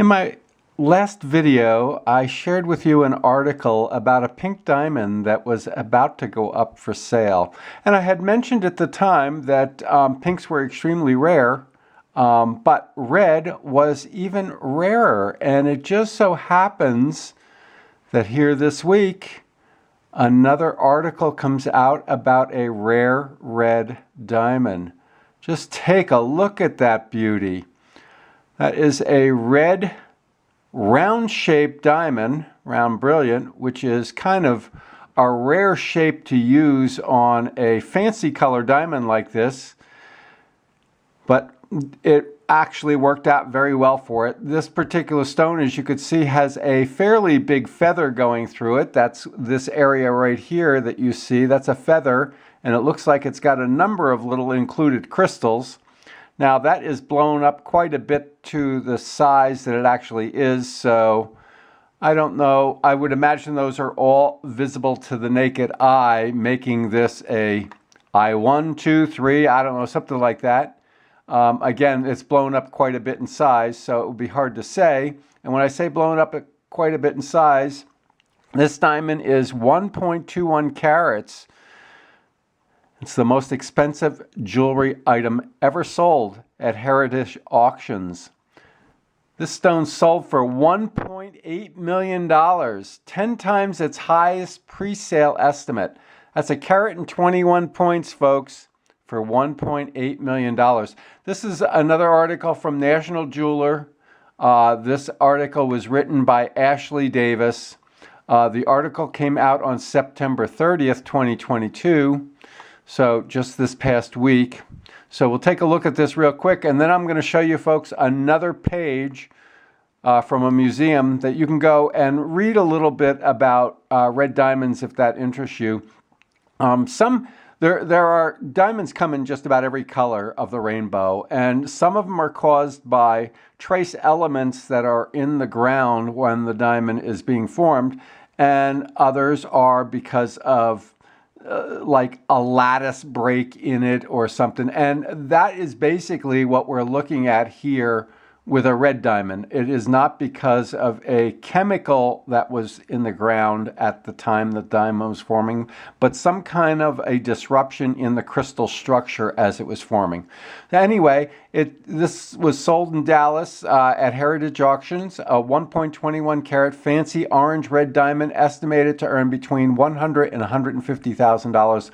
In my last video, I shared with you an article about a pink diamond that was about to go up for sale. And I had mentioned at the time that pinks were extremely rare, but red was even rarer. And it just so happens that here this week, another article comes out about a rare red diamond. Just take a look at that beauty. That is a red round-shaped diamond, round brilliant, which is kind of a rare shape to use on a fancy color diamond like this. But it actually worked out very well for it. This particular stone, as you could see, has a fairly big feather going through it. That's this area right here that you see. That's a feather, and it looks like it's got a number of little included crystals. Now that is blown up quite a bit to the size that it actually is, so I don't know. I would imagine those are all visible to the naked eye, making this a I1, 2, 3, I don't know, something like that. Again, it's blown up quite a bit in size, so it would be hard to say. And when I say blown up quite a bit in size, this diamond is 1.21 carats. It's the most expensive jewelry item ever sold at heritage auctions. This stone sold for $1.8 million, 10 times its highest pre-sale estimate. That's a carat and 21 points, folks, for $1.8 million. This is another article from National Jeweler. This article was written by Ashley Davis. The article came out on September 30th, 2022. So just this past week. So we'll take a look at this real quick, and then I'm going to show you folks another page from a museum that you can go and read a little bit about red diamonds if that interests you. There are diamonds come in just about every color of the rainbow, and some of them are caused by trace elements that are in the ground when the diamond is being formed, and others are because of like a lattice break in it or something. And that is basically what we're looking at here with a red diamond. It is not because of a chemical that was in the ground at the time the diamond was forming, but some kind of a disruption in the crystal structure as it was forming. Anyway, this was sold in Dallas at Heritage Auctions, a 1.21 carat fancy orange red diamond estimated to earn between $100,000 and $150,000.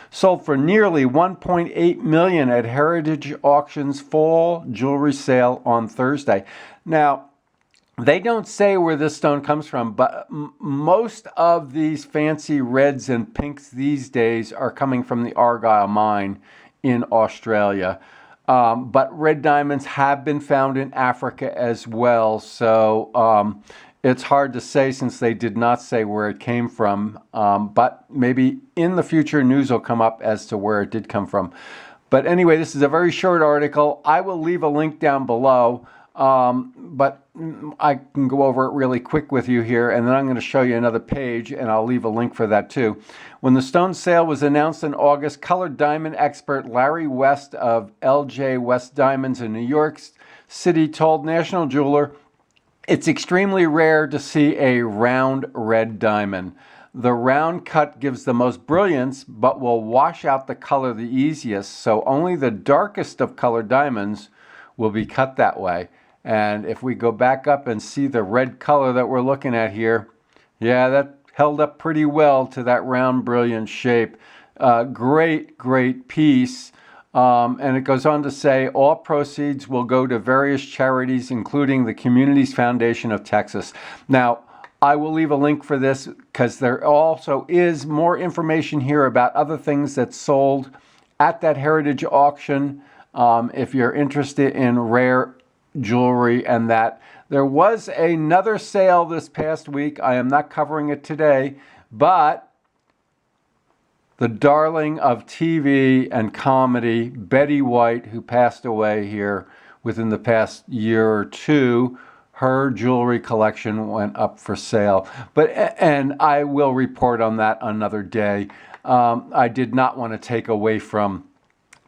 Sold for nearly $1.8 million at Heritage Auctions fall jewelry sale on Thursday. Now, they don't say where this stone comes from, but most of these fancy reds and pinks these days are coming from the Argyle mine in Australia. But red diamonds have been found in Africa as well, so it's hard to say since they did not say where it came from, but maybe in the future news will come up as to where it did come from. But anyway, this is a very short article. I will leave a link down below, but I can go over it really quick with you here, and then I'm going to show you another page, and I'll leave a link for that too. When the stone sale was announced in August, colored diamond expert Larry West of LJ West Diamonds in New York City told National Jeweler, "It's extremely rare to see a round red diamond. The round cut gives the most brilliance, but will wash out the color the easiest, so only the darkest of colored diamonds will be cut that way." And if we go back up and see the red color that we're looking at here, yeah, that held up pretty well to that round brilliant shape. Great piece. And it goes on to say, all proceeds will go to various charities, including the Communities Foundation of Texas. Now, I will leave a link for this because there also is more information here about other things that sold at that heritage auction. If you're interested in rare jewelry and that. There was another sale this past week. I am not covering it today, but the darling of TV and comedy, Betty White, who passed away here within the past year or two, her jewelry collection went up for sale. And I will report on that another day. I did not want to take away from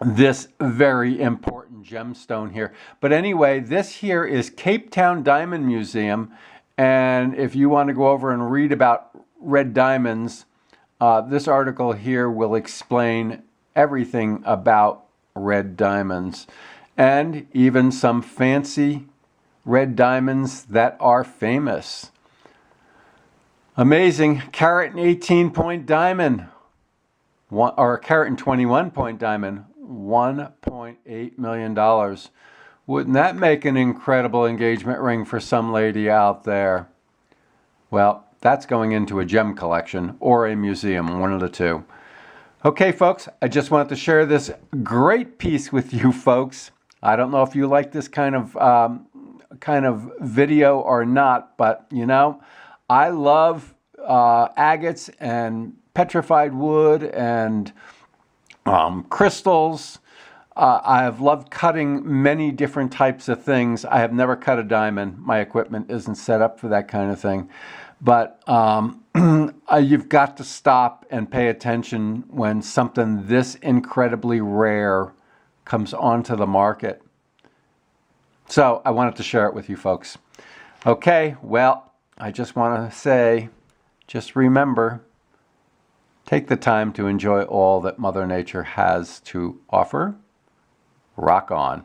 this very important important gemstone here. But anyway, this here is Capetown Diamond Museum. And if you want to go over and read about red diamonds, this article here will explain everything about red diamonds and even some fancy red diamonds that are famous. Amazing. Carat and 18-point diamond, or a carat and 21-point diamond, $1.8 million. Wouldn't that make an incredible engagement ring for some lady out there? Well, that's going into a gem collection or a museum, one of the two. Okay, folks, I just wanted to share this great piece with you folks. I don't know if you like this kind of video or not, but you know, I love agates and petrified wood and crystals. I have loved cutting many different types of things. I have never cut a diamond. My equipment isn't set up for that kind of thing. But you've got to stop and pay attention when something this incredibly rare comes onto the market. So I wanted to share it with you folks. Okay, well, I just want to say, just remember, take the time to enjoy all that Mother Nature has to offer. Rock on.